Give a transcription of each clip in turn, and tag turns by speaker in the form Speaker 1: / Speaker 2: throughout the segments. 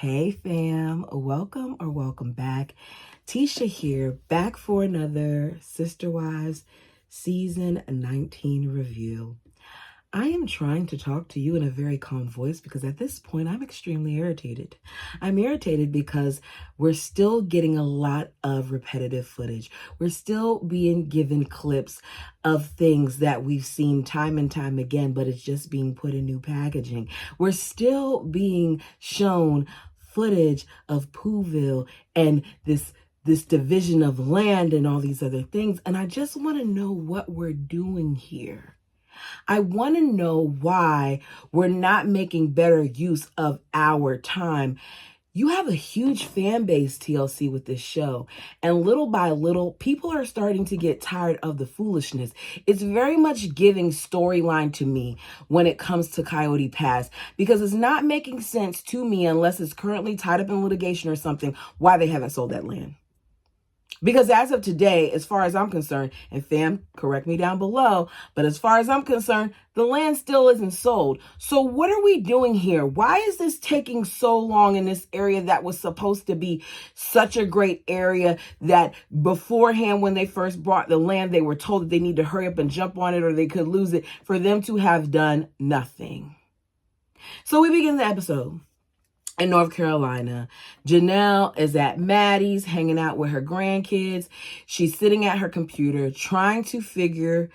Speaker 1: Hey fam, welcome or welcome back. Tisha here, back for another Sister Wives Season 19 review. I am trying to talk to you in a very calm voice because at this point I'm extremely irritated. I'm irritated because we're still getting a lot of repetitive footage. We're still being given clips of things that we've seen time and time again, but it's just being put in new packaging. We're still being shown footage of Pooville and this division of land and all these other things. And I just want to know what we're doing here. I want to know why we're not making better use of our time. You have a huge fan base, TLC, with this show. And little by little, people are starting to get tired of the foolishness. It's very much giving storyline to me when it comes to Coyote Pass, because it's not making sense to me unless it's currently tied up in litigation or something, why they haven't sold that land. Because as of today, as far as I'm concerned, and fam, correct me down below, but as far as I'm concerned, the land still isn't sold. So what are we doing here? Why is this taking so long in this area that was supposed to be such a great area that beforehand, when they first bought the land, they were told that they need to hurry up and jump on it or they could lose it, for them to have done nothing? So we begin the episode in North Carolina. Janelle is at Maddie's hanging out with her grandkids. She's sitting at her computer trying to figure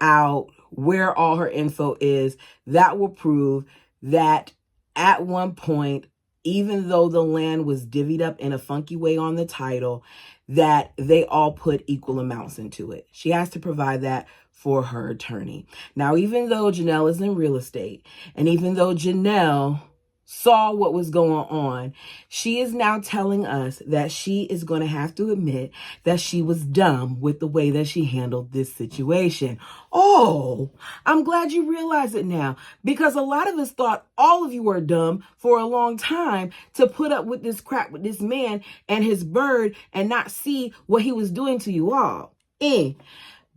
Speaker 1: out where all her info is that will prove that at one point, even though the land was divvied up in a funky way on the title, that they all put equal amounts into it. She has to provide that for her attorney. Now, even though Janelle is in real estate, and even though Janelle saw what was going on, she is now telling us that she is going to have to admit that she was dumb with the way that she handled this situation. Oh, I'm glad you realize it now, because a lot of us thought all of you were dumb for a long time to put up with this crap with this man and his bird and not see what he was doing to you all.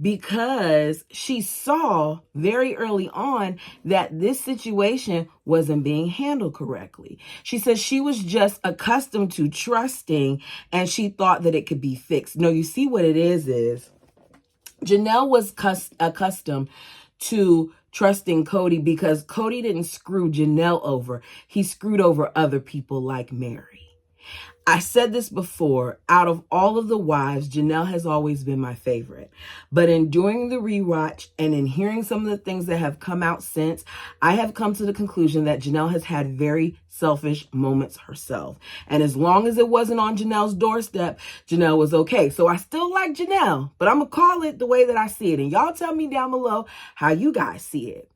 Speaker 1: Because she saw very early on that this situation wasn't being handled correctly. She says she was just accustomed to trusting and she thought that it could be fixed. No, you see what it is Janelle was accustomed to trusting Kody because Kody didn't screw Janelle over. He screwed over other people like Meri. I said this before, out of all of the wives, Janelle has always been my favorite. But in doing the rewatch and in hearing some of the things that have come out since, I have come to the conclusion that Janelle has had very selfish moments herself. And as long as it wasn't on Janelle's doorstep, Janelle was okay. So I still like Janelle, but I'm going to call it the way that I see it. And y'all tell me down below how you guys see it.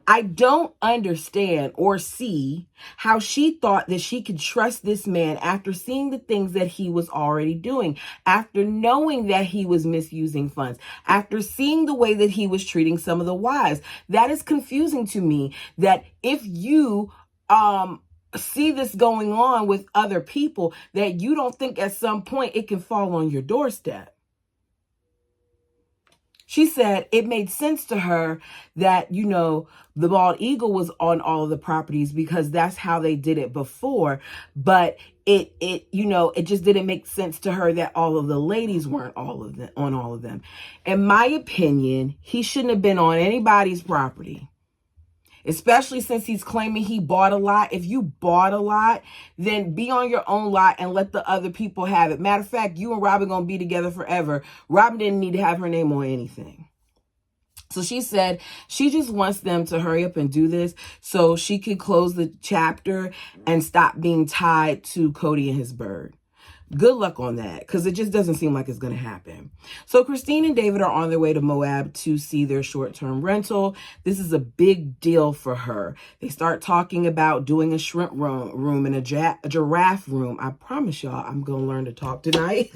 Speaker 1: I don't understand or see how she thought that she could trust this man after seeing the things that he was already doing, after knowing that he was misusing funds, after seeing the way that he was treating some of the wives. That is confusing to me, that if you see this going on with other people, that you don't think at some point it can fall on your doorstep. She said it made sense to her that, the bald eagle was on all of the properties because that's how they did it before. But it just didn't make sense to her that all of the ladies weren't on all of them. In my opinion, he shouldn't have been on anybody's property, especially since he's claiming he bought a lot. If you bought a lot, then be on your own lot and let the other people have it. Matter of fact, you and Robyn going to be together forever. Robyn didn't need to have her name on anything. So she said she just wants them to hurry up and do this so she could close the chapter and stop being tied to Kody and his bird. Good luck on that, because it just doesn't seem like it's going to happen. So Christine and David are on their way to Moab to see their short-term rental. This is a big deal for her. They start talking about doing a shrimp room and a giraffe room. I promise y'all I'm going to learn to talk tonight.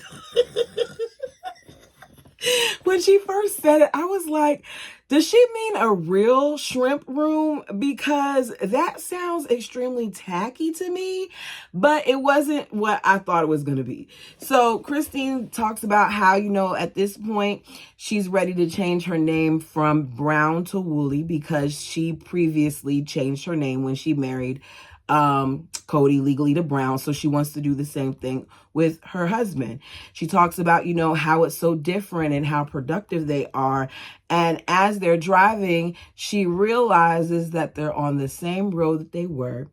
Speaker 1: When she first said it, I was like, does she mean a real shrimp room? Because that sounds extremely tacky to me, but it wasn't what I thought it was going to be. So Christine talks about how, at this point, she's ready to change her name from Brown to Wooly because she previously changed her name when she married Kody legally to Brown. So she wants to do the same thing with her husband. She talks about, how it's so different and how productive they are. And as they're driving, she realizes that they're on the same road that they were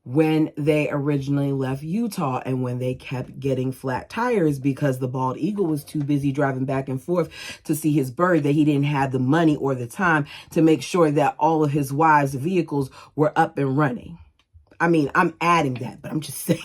Speaker 1: when they originally left Utah and when they kept getting flat tires because the bald eagle was too busy driving back and forth to see his bird, that he didn't have the money or the time to make sure that all of his wives' vehicles were up and running. I mean, I'm adding that, but I'm just saying.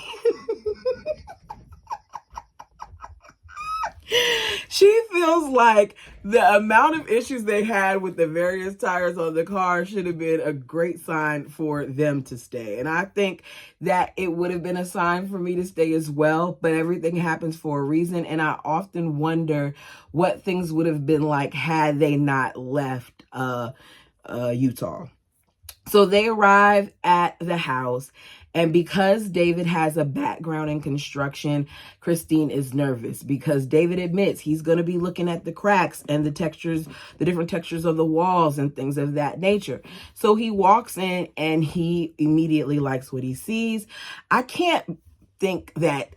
Speaker 1: She feels like the amount of issues they had with the various tires on the car should have been a great sign for them to stay. And I think that it would have been a sign for me to stay as well, but everything happens for a reason. And I often wonder what things would have been like had they not left Utah. So they arrive at the house, and because David has a background in construction, Christine is nervous because David admits he's going to be looking at the cracks and the textures, the different textures of the walls and things of that nature. So he walks in and he immediately likes what he sees. I can't think that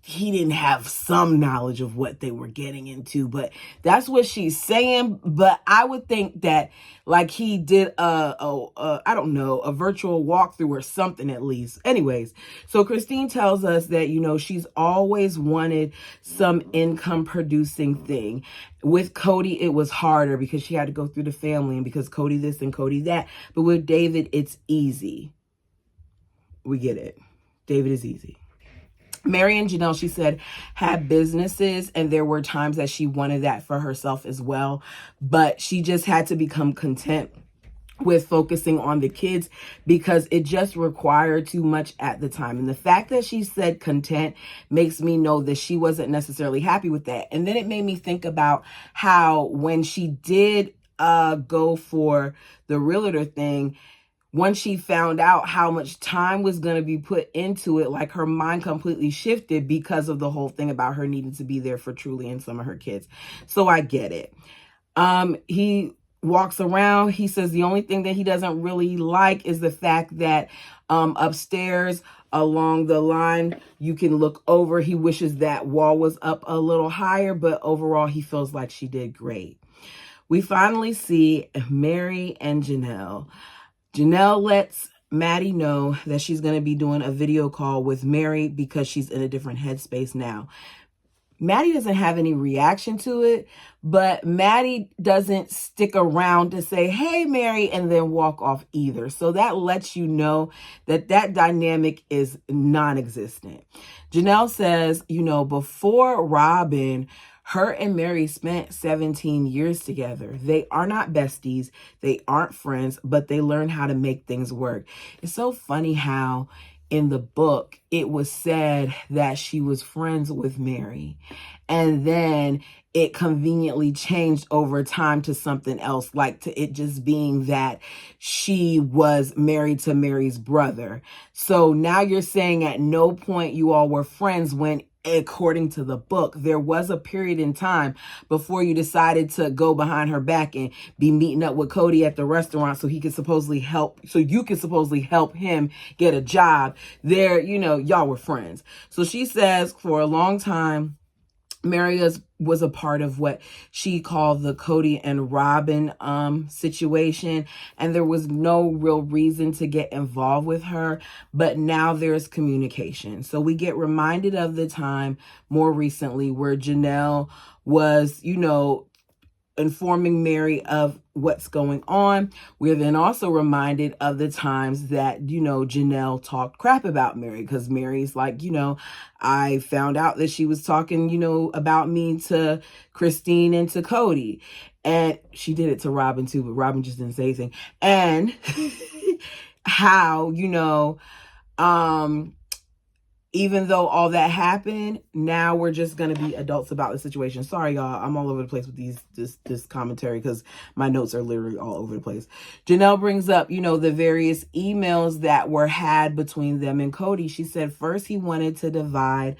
Speaker 1: he didn't have some knowledge of what they were getting into, but that's what she's saying. But I would think that he did I don't know, a virtual walkthrough or something at least. Anyways, so Christine tells us that, she's always wanted some income producing thing. With Kody, it was harder because she had to go through the family and because Kody this and Kody that. But with David, it's easy. We get it. David is easy. Meri and Janelle, she said, had businesses, and there were times that she wanted that for herself as well. But she just had to become content with focusing on the kids because it just required too much at the time. And the fact that she said content makes me know that she wasn't necessarily happy with that. And then it made me think about how when she did go for the realtor thing, once she found out how much time was going to be put into it, her mind completely shifted because of the whole thing about her needing to be there for Truly and some of her kids. So I get it. He walks around. He says the only thing that he doesn't really like is the fact that upstairs along the line, you can look over. He wishes that wall was up a little higher, but overall, he feels like she did great. We finally see Meri and Janelle. Janelle lets Maddie know that she's going to be doing a video call with Meri because she's in a different headspace now. Maddie doesn't have any reaction to it, but Maddie doesn't stick around to say, hey, Meri, and then walk off either. So that lets you know that that dynamic is non-existent. Janelle says, before Robyn, her and Meri spent 17 years together. They are not besties. They aren't friends, but they learn how to make things work. It's so funny how in the book, it was said that she was friends with Meri. And then it conveniently changed over time to something else, to it just being that she was married to Meri's brother. So now you're saying at no point you all were friends when, according to the book, there was a period in time before you decided to go behind her back and be meeting up with Kody at the restaurant so you could supposedly help him get a job. There, y'all were friends. So she says for a long time, Meri was a part of what she called the Kody and Robyn situation, and there was no real reason to get involved with her, but now there's communication. So we get reminded of the time more recently where Janelle was, informing Meri of what's going on. We're then also reminded of the times that, Janelle talked crap about Meri because Meri's like, I found out that she was talking, about me to Christine and to Kody. And she did it to Robyn too, but Robyn just didn't say anything. And how, even though all that happened, now we're just going to be adults about the situation. Sorry, y'all. I'm all over the place with this commentary because my notes are literally all over the place. Janelle brings up, the various emails that were had between them and Kody. She said first he wanted to divide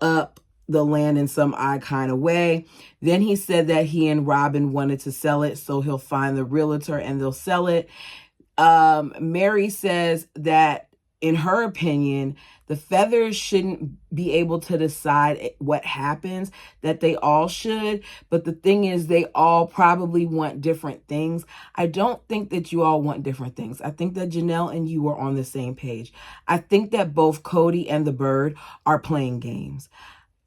Speaker 1: up the land in some odd kind of way. Then he said that he and Robyn wanted to sell it, so he'll find the realtor and they'll sell it. Meri says that in her opinion, the feathers shouldn't be able to decide what happens, that they all should. But the thing is, they all probably want different things. I don't think that you all want different things. I think that Janelle and you are on the same page. I think that both Kody and the bird are playing games.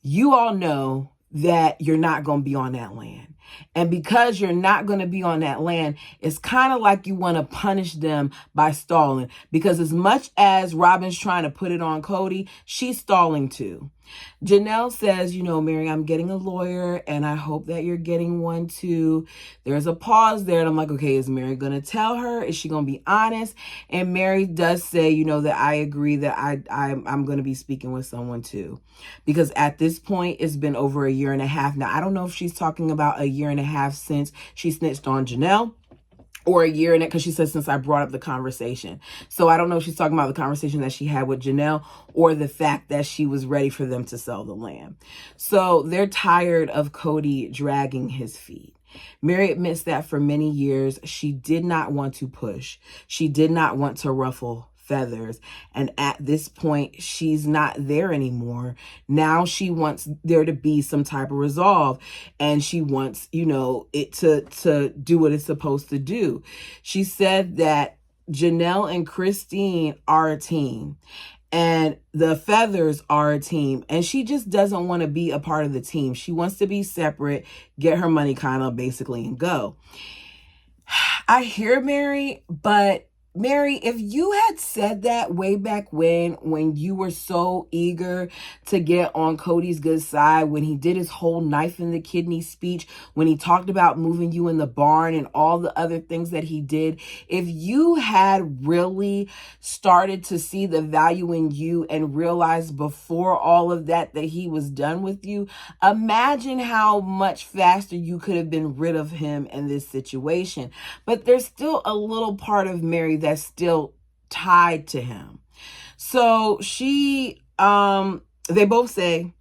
Speaker 1: You all know that you're not going to be on that land. And because you're not going to be on that land, it's kind of like you want to punish them by stalling. Because as much as Robyn's trying to put it on Kody, she's stalling too. Janelle says, Meri, I'm getting a lawyer and I hope that you're getting one too. There's a pause there. And I'm like, okay, is Meri going to tell her? Is she going to be honest? And Meri does say, that I agree that I'm going to be speaking with someone too. Because at this point, it's been over a year and a half. Now, I don't know if she's talking about a year and a half since she snitched on Janelle, or a year in it, because she says since I brought up the conversation. So I don't know if she's talking about the conversation that she had with Janelle or the fact that she was ready for them to sell the land. So they're tired of Kody dragging his feet. Meri admits that for many years, she did not want to push. She did not want to ruffle feathers. And at this point, she's not there anymore. Now she wants there to be some type of resolve, and she wants, it to do what it's supposed to do. She said that Janelle and Christine are a team, and the feathers are a team, and she just doesn't want to be a part of the team. She wants to be separate, get her money kind of basically, and go. I hear Meri, but Meri, if you had said that way back when you were so eager to get on Kody's good side, when he did his whole knife in the kidney speech, when he talked about moving you in the barn and all the other things that he did, if you had really started to see the value in you and realized before all of that he was done with you, imagine how much faster you could have been rid of him in this situation. But there's still a little part of Meri that's still tied to him. So they both say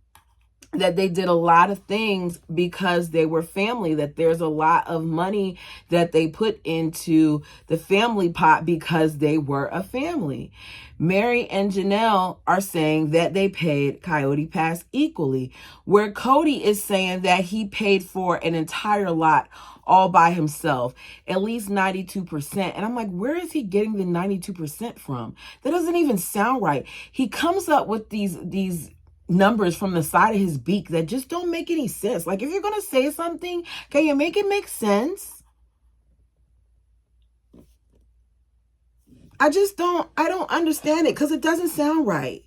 Speaker 1: that they did a lot of things because they were family, that there's a lot of money that they put into the family pot because they were a family. Meri and Janelle are saying that they paid Coyote Pass equally, where Kody is saying that he paid for an entire lot all by himself, at least 92%. And I'm like, where is he getting the 92% from? That doesn't even sound right. He comes up with these numbers from the side of his beak that just don't make any sense. Like, if you're going to say something, can you make it make sense? I don't understand it, because it doesn't sound right.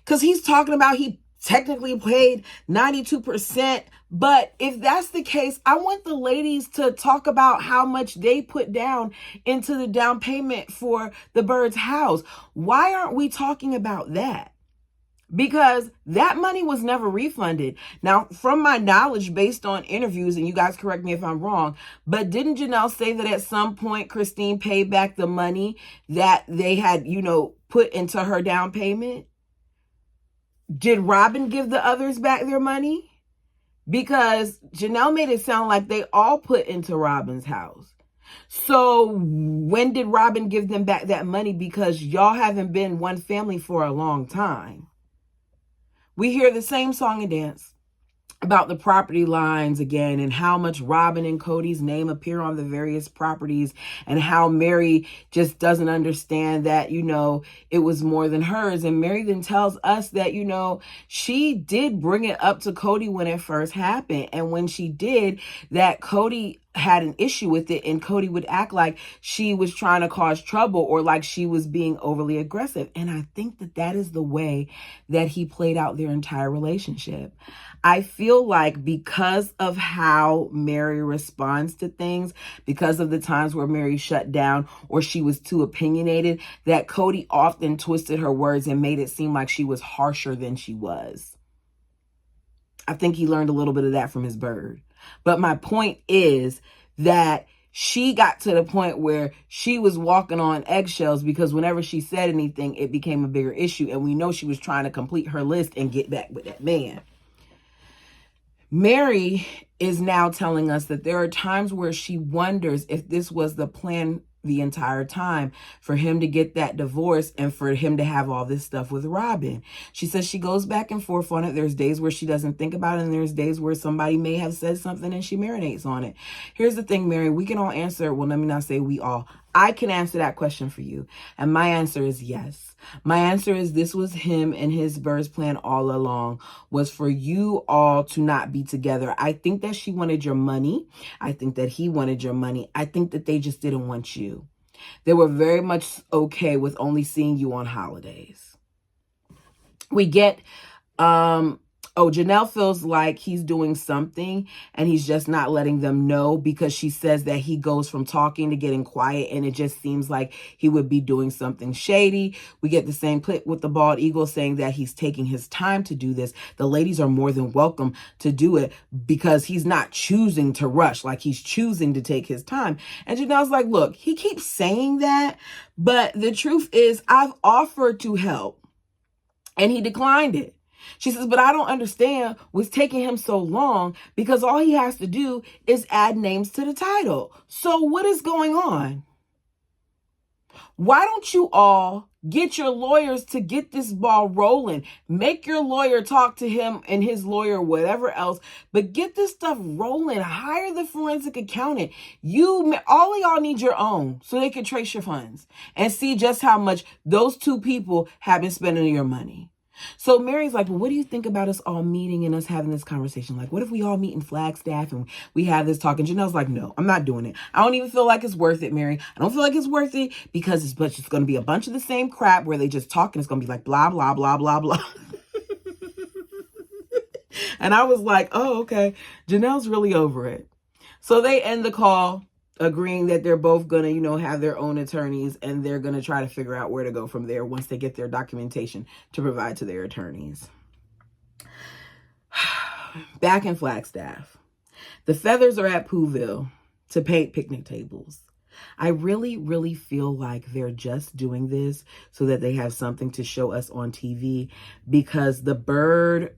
Speaker 1: Because he's talking about he technically paid 92%. But if that's the case, I want the ladies to talk about how much they put down into the down payment for the bird's house. Why aren't we talking about that? Because that money was never refunded. Now, from my knowledge, based on interviews, and you guys correct me if I'm wrong, but didn't Janelle say that at some point Christine paid back the money that they had, put into her down payment? Did Robyn give the others back their money? Because Janelle made it sound like they all put into Robyn's house. So when did Robyn give them back that money? Because y'all haven't been one family for a long time. We hear the same song and dance about the property lines again, and how much Robyn and Kody's name appear on the various properties, and how Meri just doesn't understand that, it was more than hers. And Meri then tells us that, she did bring it up to Kody when it first happened. And when she did, that Kody had an issue with it, and Kody would act like she was trying to cause trouble or like she was being overly aggressive. And I think that is the way that he played out their entire relationship. I feel like because of how Meri responds to things, because of the times where Meri shut down or she was too opinionated, that Kody often twisted her words and made it seem like she was harsher than she was. I think he learned a little bit of that from his bird. But my point is that she got to the point where she was walking on eggshells, because whenever she said anything, it became a bigger issue. And we know she was trying to complete her list and get back with that man. Meri is now telling us that there are times where she wonders if this was the plan the entire time for him to get that divorce and for him to have all this stuff with Robyn. She says she goes back and forth on it. There's days where she doesn't think about it, and there's days where somebody may have said something and she marinates on it. Here's the thing, Meri, we can all answer. Well, let me not say we all. I can answer that question for you. And my answer is yes. My answer is this was him and his birth plan all along, was for you all to not be together. I think that she wanted your money. I think that he wanted your money. I think that they just didn't want you. They were very much okay with only seeing you on holidays. We get, Janelle feels like he's doing something and he's just not letting them know, because she says that he goes from talking to getting quiet and it just seems like he would be doing something shady. We get the same clip with the bald eagle saying that he's taking his time to do this. The ladies are more than welcome to do it because he's not choosing to rush, like he's choosing to take his time. And Janelle's like, look, he keeps saying that, but the truth is I've offered to help and he declined it. She says, but I don't understand what's taking him so long, because all he has to do is add names to the title. So what is going on? Why don't you all get your lawyers to get this ball rolling? Make your lawyer talk to him and his lawyer, whatever else, but get this stuff rolling. Hire the forensic accountant. All of y'all need your own so they can trace your funds and see just how much those two people have been spending your money. So Meri's like, well, what do you think about us all meeting and us having this conversation? Like, what if we all meet in Flagstaff and we have this talk? And Janelle's like, no, I'm not doing it. I don't even feel like it's worth it, Meri. I don't feel like it's worth it because it's going to be a bunch of the same crap where they just talk and it's going to be like blah, blah, blah, blah, blah. And I was like, oh, okay. Janelle's really over it. So they end the call agreeing that they're both going to, have their own attorneys, and they're going to try to figure out where to go from there once they get their documentation to provide to their attorneys. Back in Flagstaff, the Feathers are at Pooville to paint picnic tables. I really, really feel like they're just doing this so that they have something to show us on TV, because the bird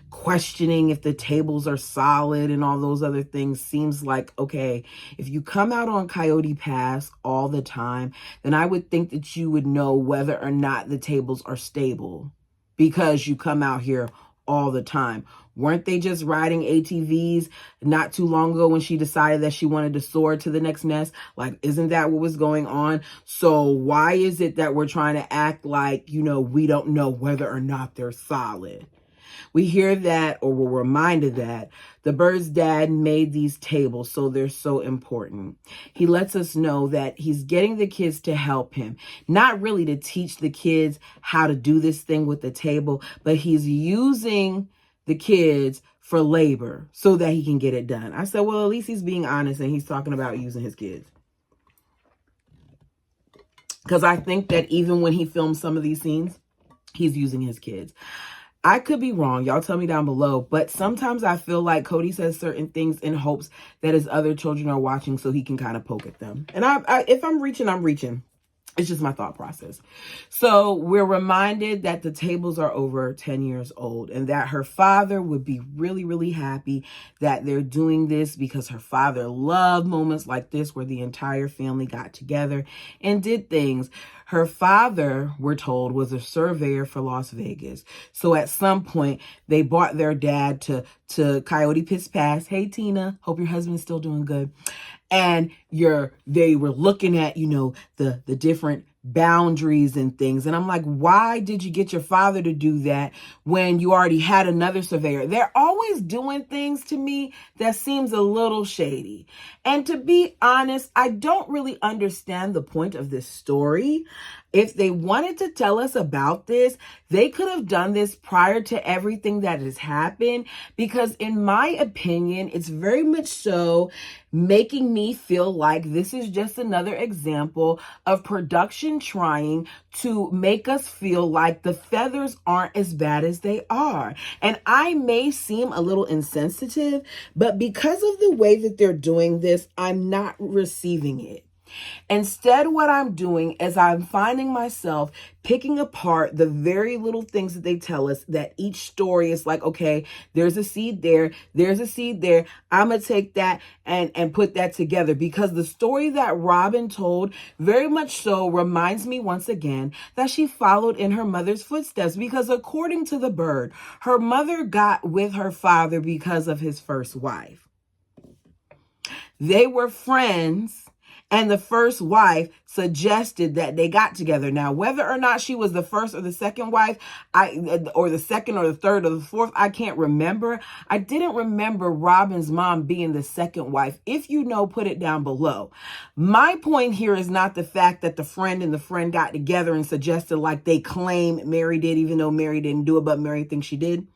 Speaker 1: questioning if the tables are solid and all those other things seems like, okay, if you come out on Coyote Pass all the time, then I would think that you would know whether or not the tables are stable because you come out here all the time. Weren't they just riding ATVs not too long ago when she decided that she wanted to soar to the next nest? Like, isn't that what was going on? So why is it that we're trying to act like, we don't know whether or not they're solid? We hear that, or we're reminded that the bird's dad made these tables, so they're so important. He lets us know that he's getting the kids to help him, not really to teach the kids how to do this thing with the table, but he's using the kids for labor so that he can get it done. I said, well, at least he's being honest and he's talking about using his kids. Because I think that even when he films some of these scenes, he's using his kids. I could be wrong. Y'all tell me down below. But sometimes I feel like Kody says certain things in hopes that his other children are watching so he can kind of poke at them. And if I'm reaching, I'm reaching. It's just my thought process. So we're reminded that the tables are over 10 years old and that her father would be really, really happy that they're doing this, because her father loved moments like this where the entire family got together and did things. Her father, we're told, was a surveyor for Las Vegas. So at some point, they brought their dad to Coyote Pass. Hey, Tina, hope your husband's still doing good. And they were looking at, the different boundaries and things. And I'm like, why did you get your father to do that when you already had another surveyor? They're always doing things to me that seems a little shady. And to be honest, I don't really understand the point of this story. If they wanted to tell us about this, they could have done this prior to everything that has happened, because in my opinion, it's very much so making me feel like this is just another example of production trying to make us feel like the Feathers aren't as bad as they are. And I may seem a little insensitive, but because of the way that they're doing this, I'm not receiving it. Instead, what I'm doing is I'm finding myself picking apart the very little things that they tell us, that each story is like, okay, there's a seed there, there's a seed there. I'm going to take that and put that together, because the story that Robyn told very much so reminds me once again that she followed in her mother's footsteps, because according to the bird, her mother got with her father because of his first wife. They were friends, and the first wife suggested that they got together. Now, whether or not she was the first or the second wife, or the second or the third or the fourth, I can't remember. I didn't remember Robyn's mom being the second wife. If you know, put it down below. My point here is not the fact that the friend and the friend got together and suggested, like they claim Meri did, even though Meri didn't do it, but Meri thinks she did.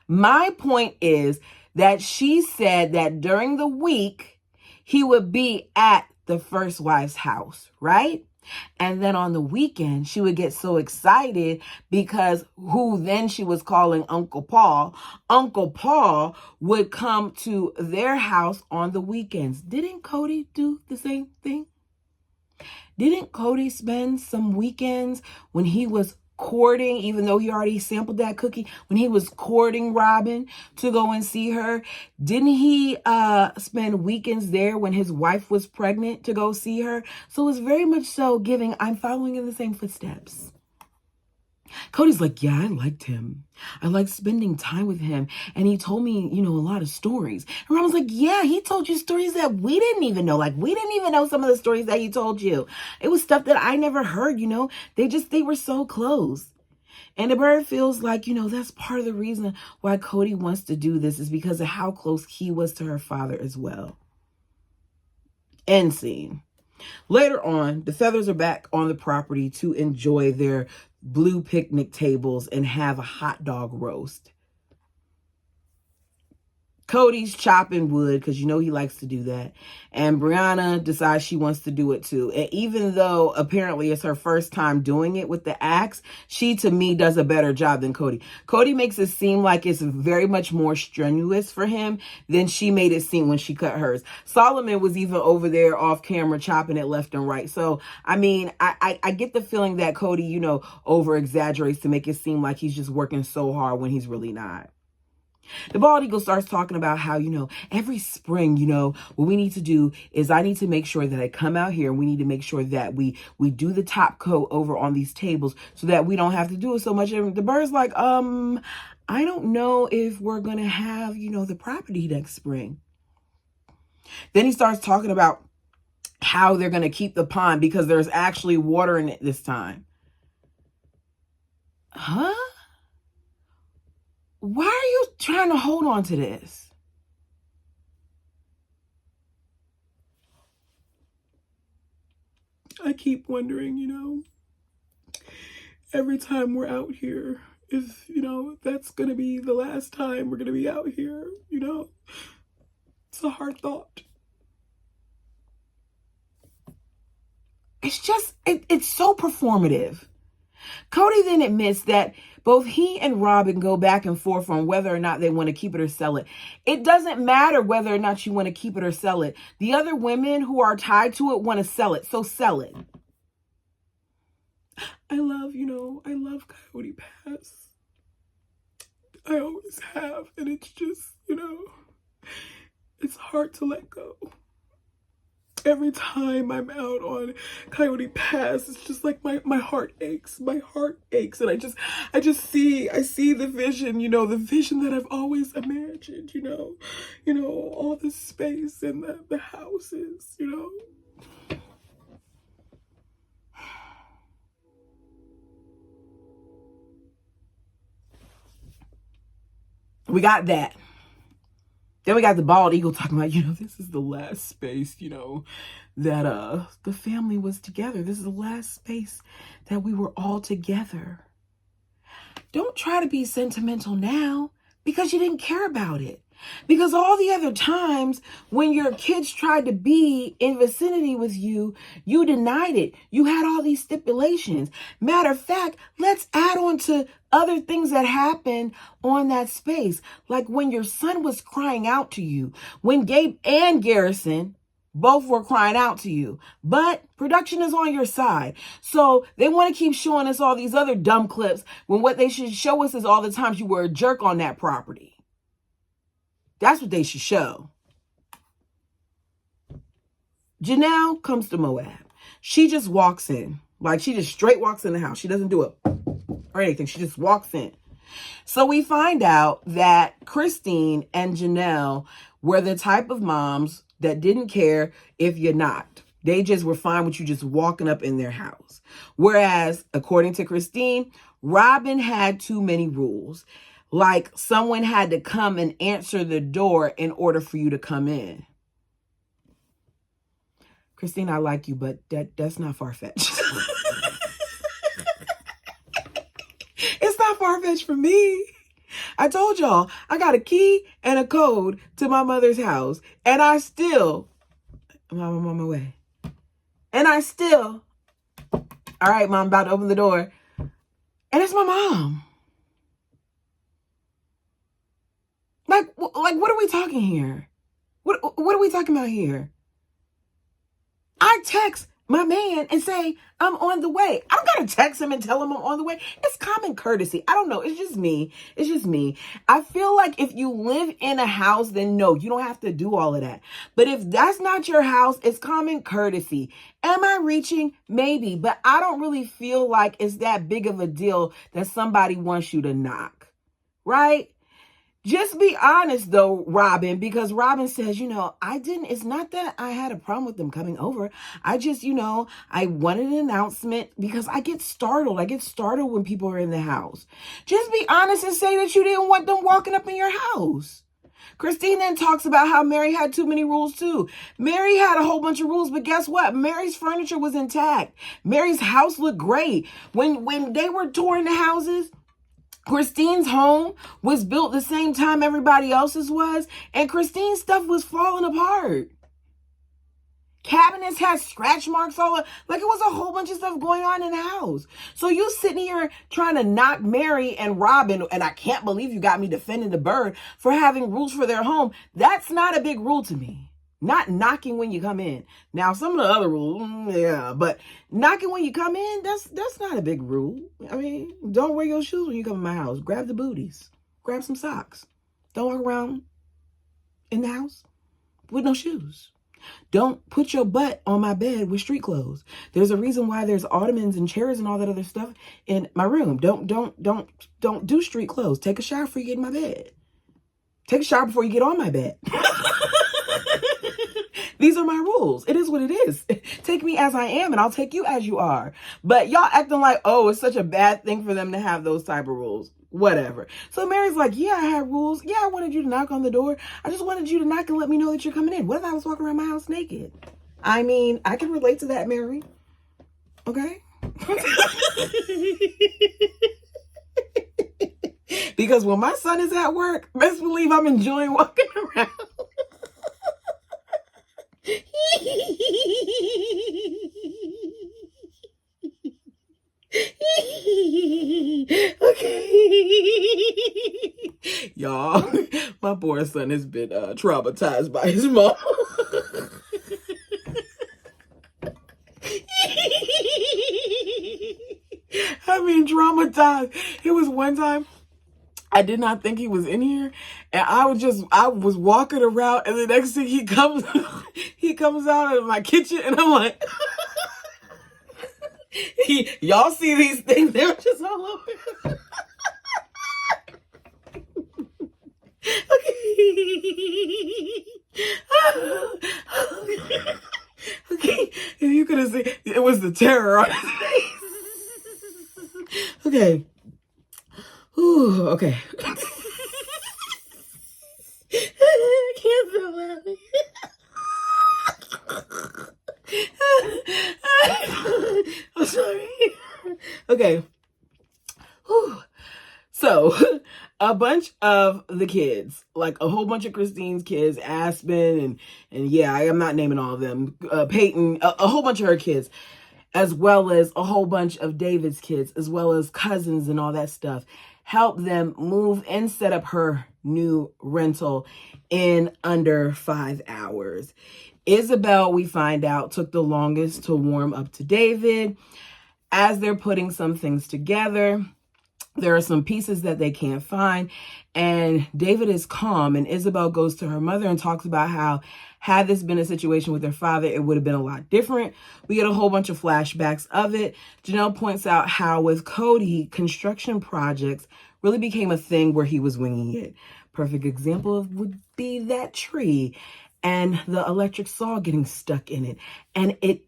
Speaker 1: My point is that she said that during the week, he would be at the first wife's house, right? And then on the weekend, she would get so excited because who then she was calling Uncle Paul would come to their house on the weekends. Didn't Kody do the same thing? Didn't Kody spend some weekends when he was courting, even though he already sampled that cookie, when he was courting Robyn to go and see her? Didn't he spend weekends there when his wife was pregnant to go see her? So it's very much so giving, I'm following in the same footsteps. Kody's like, yeah, I liked him. I liked spending time with him. And he told me, a lot of stories. And Robyn's like, yeah, he told you stories that we didn't even know. Like, we didn't even know some of the stories that he told you. It was stuff that I never heard, They were so close. And the bird feels like, that's part of the reason why Kody wants to do this, is because of how close he was to her father as well. End scene. Later on, the Feathers are back on the property to enjoy their blue picnic tables and have a hot dog roast. Kody's chopping wood because he likes to do that. And Brianna decides she wants to do it too. And even though apparently it's her first time doing it with the axe, she, to me, does a better job than Kody. Kody makes it seem like it's very much more strenuous for him than she made it seem when she cut hers. Solomon was even over there off camera chopping it left and right. So, I get the feeling that Kody, over exaggerates to make it seem like he's just working so hard when he's really not. The bald eagle starts talking about how, every spring, what we need to do is I need to make sure that I come out here and we need to make sure that we do the top coat over on these tables so that we don't have to do it so much. And the bird's like, I don't know if we're going to have, the property next spring. Then he starts talking about how they're going to keep the pond because there's actually water in it this time. Huh? Why are you trying to hold on to this? I keep wondering, every time we're out here, if, that's going to be the last time we're going to be out here, It's a hard thought. It's just, it's so performative. Kody then admits that both he and Robyn go back and forth on whether or not they want to keep it or sell it. It doesn't matter whether or not you want to keep it or sell it. The other women who are tied to it want to sell it, so sell it. I love Coyote Pass. I always have, and it's just, it's hard to let go. Every time I'm out on Coyote Pass, it's just like my heart aches. My heart aches. And I see the vision, the vision that I've always imagined, all the space and the houses, We got that. Then we got the bald eagle talking about, this is the last space, that the family was together. This is the last space that we were all together. Don't try to be sentimental now because you didn't care about it. Because all the other times when your kids tried to be in vicinity with you, you denied it. You had all these stipulations. Matter of fact, let's add on to other things that happened on that space. Like when your son was crying out to you, when Gabe and Garrison Both were crying out to you, but production is on your side. So they want to keep showing us all these other dumb clips when what they should show us is all the times you were a jerk on that property. That's what they should show. Janelle comes to Moab. She just walks in. Like, she just straight walks in the house. She doesn't do it or anything. She just walks in. So we find out that Christine and Janelle were the type of moms that didn't care if you're not. They just were fine with you just walking up in their house. Whereas, according to Christine, Robyn had too many rules. Like, someone had to come and answer the door in order for you to come in. Christine, I like you, but that's not far-fetched. It's not far-fetched for me. I told y'all, I got a key and a code to my mother's house. And I'm on my way. And all right, Mom, about to open the door. And it's my mom. Like, what are we talking here? What are we talking about here? I text my man and say, I'm on the way. I don't got to text him and tell him I'm on the way. It's common courtesy. I don't know. It's just me. I feel like if you live in a house, then no, you don't have to do all of that. But if that's not your house, it's common courtesy. Am I reaching? Maybe. But I don't really feel like it's that big of a deal that somebody wants you to knock. Right? Just be honest, though, Robyn, because Robyn says, it's not that I had a problem with them coming over. I just, I wanted an announcement because I get startled. I get startled when people are in the house. Just be honest and say that you didn't want them walking up in your house. Christine then talks about how Meri had too many rules, too. Meri had a whole bunch of rules, but guess what? Meri's furniture was intact. Meri's house looked great. When they were touring the houses, Christine's home was built the same time everybody else's was, and Christine's stuff was falling apart. Cabinets had scratch marks all over. Like, it was a whole bunch of stuff going on in the house. So you sitting here trying to knock Meri and Robyn, and I can't believe you got me defending the bird for having rules for their home. That's not a big rule to me. Not knocking when you come in. Now, some of the other rules, yeah, but knocking when you come in, that's not a big rule. I mean, don't wear your shoes when you come in my house. Grab the booties. Grab some socks. Don't walk around in the house with no shoes. Don't put your butt on my bed with street clothes. There's a reason why there's ottomans and chairs and all that other stuff in my room. Don't do street clothes. Take a shower before you get in my bed. Take a shower before you get on my bed. These are my rules. It is what it is. Take me as I am and I'll take you as you are. But y'all acting like, oh, it's such a bad thing for them to have those type of rules. Whatever. So Meri's like, yeah, I had rules. Yeah, I wanted you to knock on the door. I just wanted you to knock and let me know that you're coming in. What if I was walking around my house naked? I mean, I can relate to that, Meri. Okay? Because when my son is at work, best believe I'm enjoying walking around. Okay. Y'all, my poor son has been traumatized by his mom. I mean, traumatized. It was one time I did not think he was in here, and I was walking around, and the next thing he comes out of my kitchen, and I'm like, y'all see these things? They were just all over. Okay, if you could have seen, it was the terror on his face. Okay. Ooh, okay. I can't stop laughing. I'm sorry. Okay. Whew. So, a bunch of the kids, like a whole bunch of Christine's kids, Aspen, and yeah, I am not naming all of them, Peyton, a whole bunch of her kids, as well as a whole bunch of David's kids, as well as cousins and all that stuff. Help them move and set up her new rental in under 5 hours. Isabel, we find out, took the longest to warm up to David. As they're putting some things together, there are some pieces that they can't find, and David is calm, and Isabel goes to her mother and talks about how, had this been a situation with their father, it would have been a lot different. We get a whole bunch of flashbacks of it. Janelle points out how with Kody, construction projects really became a thing where he was winging it. Perfect example would be that tree and the electric saw getting stuck in it and it,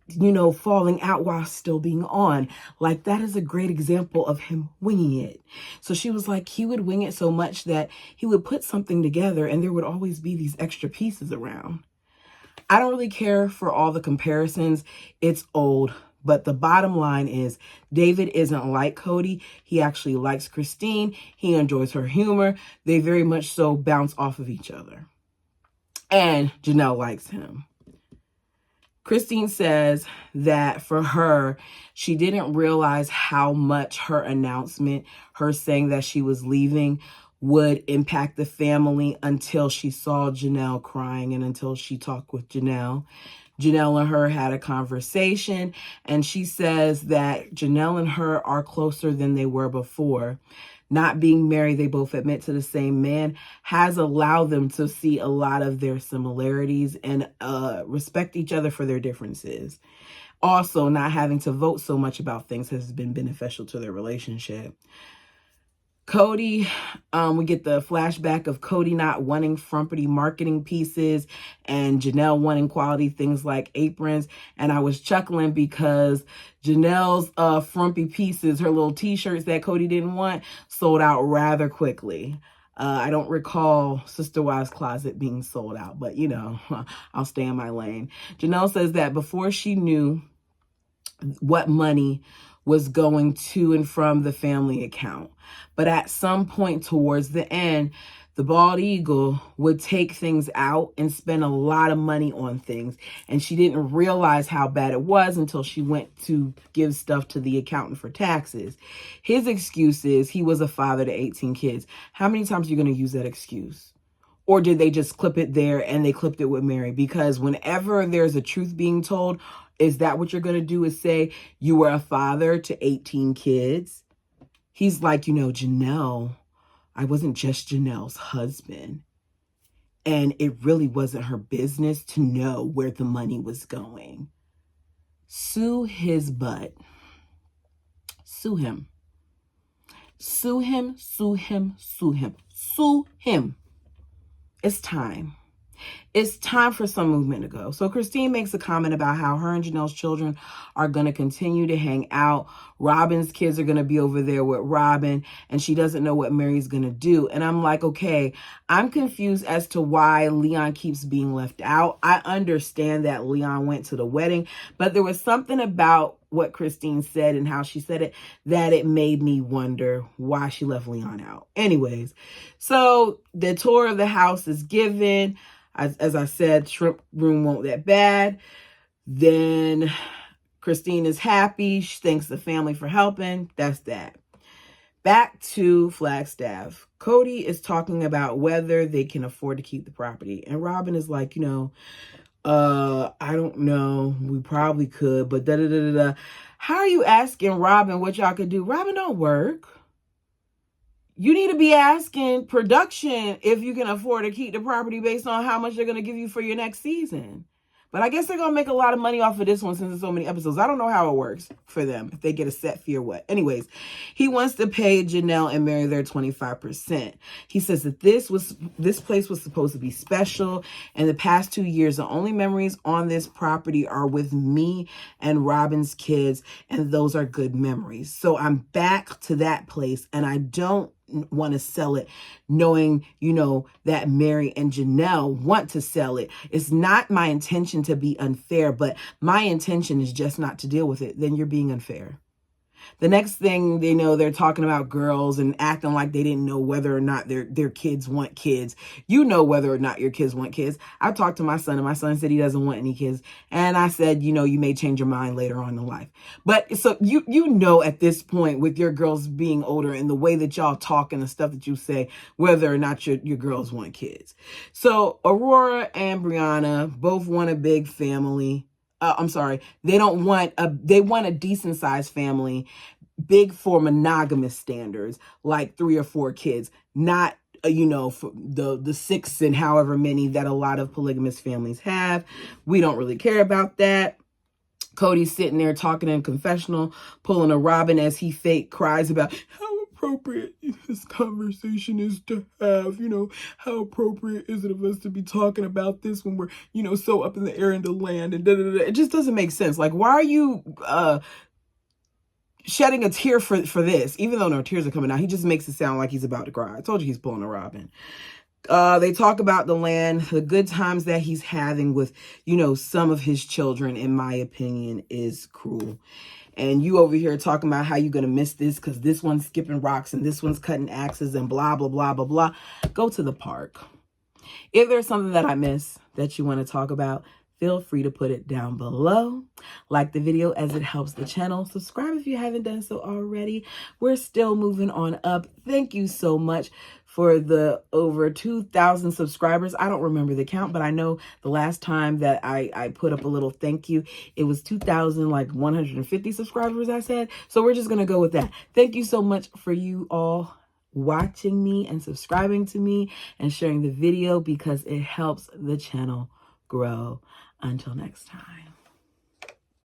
Speaker 1: falling out while still being on. Like, that is a great example of him winging it. So she was like, he would wing it so much that he would put something together and there would always be these extra pieces around. I don't really care for all the comparisons. It's old. But the bottom line is David isn't like Kody. He actually likes Christine. He enjoys her humor. They very much so bounce off of each other. And Janelle likes him. Christine says that for her, she didn't realize how much her announcement, her saying that she was leaving, would impact the family until she saw Janelle crying and until she talked with Janelle. Janelle and her had a conversation, and she says that Janelle and her are closer than they were before. Not being married, they both admit to the same man, has allowed them to see a lot of their similarities and respect each other for their differences. Also, not having to vote so much about things has been beneficial to their relationship. Kody, we get the flashback of Kody not wanting frumpy marketing pieces and Janelle wanting quality things like aprons. And I was chuckling because Janelle's frumpy pieces, her little t-shirts that Kody didn't want, sold out rather quickly. I don't recall Sister Wives Closet being sold out, but I'll stay in my lane. Janelle says that before she knew what money was going to and from the family account. But at some point towards the end, the bald eagle would take things out and spend a lot of money on things. And she didn't realize how bad it was until she went to give stuff to the accountant for taxes. His excuse is he was a father to 18 kids. How many times are you going to use that excuse? Or did they just clip it there and they clipped it with Meri? Because whenever there's a truth being told, is that what you're going to do, is say you were a father to 18 kids? He's like, Janelle, I wasn't just Janelle's husband. And it really wasn't her business to know where the money was going. Sue his butt. Sue him. Sue him, sue him, sue him. Sue him. It's time. It's time for some movement to go. So Christine makes a comment about how her and Janelle's children are going to continue to hang out. Robyn's kids are going to be over there with Robyn, and she doesn't know what Meri's going to do. And I'm like, okay, I'm confused as to why Leon keeps being left out. I understand that Leon went to the wedding, but there was something about what Christine said and how she said it that it made me wonder why she left Leon out. Anyways, so the tour of the house is given. As I said, shrimp room won't that bad. Then Christine is happy. She thanks the family for helping. That's that. Back to Flagstaff. Kody is talking about whether they can afford to keep the property. And Robyn is like, I don't know. We probably could, but da-da-da-da-da. How are you asking Robyn what y'all could do? Robyn don't work. You need to be asking production if you can afford to keep the property based on how much they're going to give you for your next season. But I guess they're going to make a lot of money off of this one since there's so many episodes. I don't know how it works for them, if they get a set fee or what. Anyways, he wants to pay Janelle and Meri their 25%. He says that this place was supposed to be special. In the past 2 years, the only memories on this property are with me and Robyn's kids, and those are good memories. So I'm back to that place, and I don't want to sell it knowing, that Meri and Janelle want to sell it. It's not my intention to be unfair, but my intention is just not to deal with it. Then you're being unfair. The next thing they know, they're talking about girls and acting like they didn't know whether or not their kids want kids. You know whether or not your kids want kids. I talked to my son, and my son said he doesn't want any kids. And I said, you know, you may change your mind later on in life. But so you know at this point, with your girls being older and the way that y'all talk and the stuff that you say, whether or not your girls want kids. So Aurora and Brianna both want a big family. I'm sorry, they want a decent sized family, big for monogamous standards, like 3 or 4 kids, not for the 6 and however many that a lot of polygamous families have. We don't really care about that. Kody's sitting there talking in confessional, pulling a Robyn as he fake cries about how appropriate this conversation is to have. How appropriate is it of us to be talking about this when we're, so up in the air in the land, and It just doesn't make sense. Like, why are you shedding a tear for this? Even though no tears are coming out, he just makes it sound like he's about to cry. I told you he's pulling a Robyn. They talk about the land, the good times that he's having with, some of his children, in my opinion, is cruel. And you over here talking about how you're going to miss this because this one's skipping rocks and this one's cutting axes and blah, blah, blah, blah, blah. Go to the park. If there's something that I miss that you want to talk about, feel free to put it down below. Like the video as it helps the channel. Subscribe if you haven't done so already. We're still moving on up. Thank you so much for the over 2,000 subscribers. I don't remember the count, but I know the last time that I put up a little thank you, it was 2,150 subscribers, I said. So we're just going to go with that. Thank you so much for you all watching me and subscribing to me and sharing the video, because it helps the channel grow. Until next time.